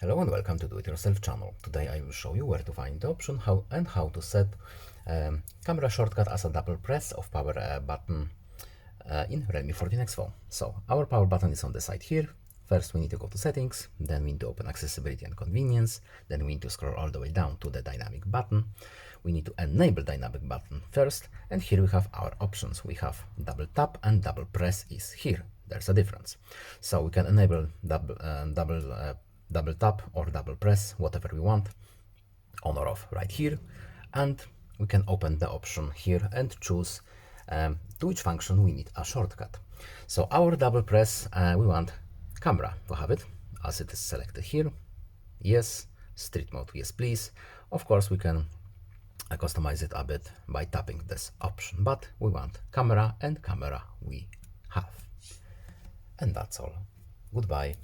Hello and welcome to Do It Yourself channel. Today I will show you where to find the option how to set camera shortcut as a double press of power button in Realme 14x phone. So our power button is on the side here. First we need to go to settings, then we need to open accessibility and convenience, then we need to scroll all the way down to the dynamic button. We need to enable dynamic button first, and here we have our options. We have double tap and double press is here. There's a difference. So we can enable double tap or double press, whatever we want, on or off right here, and we can open the option here and choose to which function we need a shortcut. So our double press, we want camera to have it, as it is selected here. Yes. Street mode, yes please. Of course we can customize it a bit by tapping this option, but we want camera, and camera we have. And that's all. Goodbye.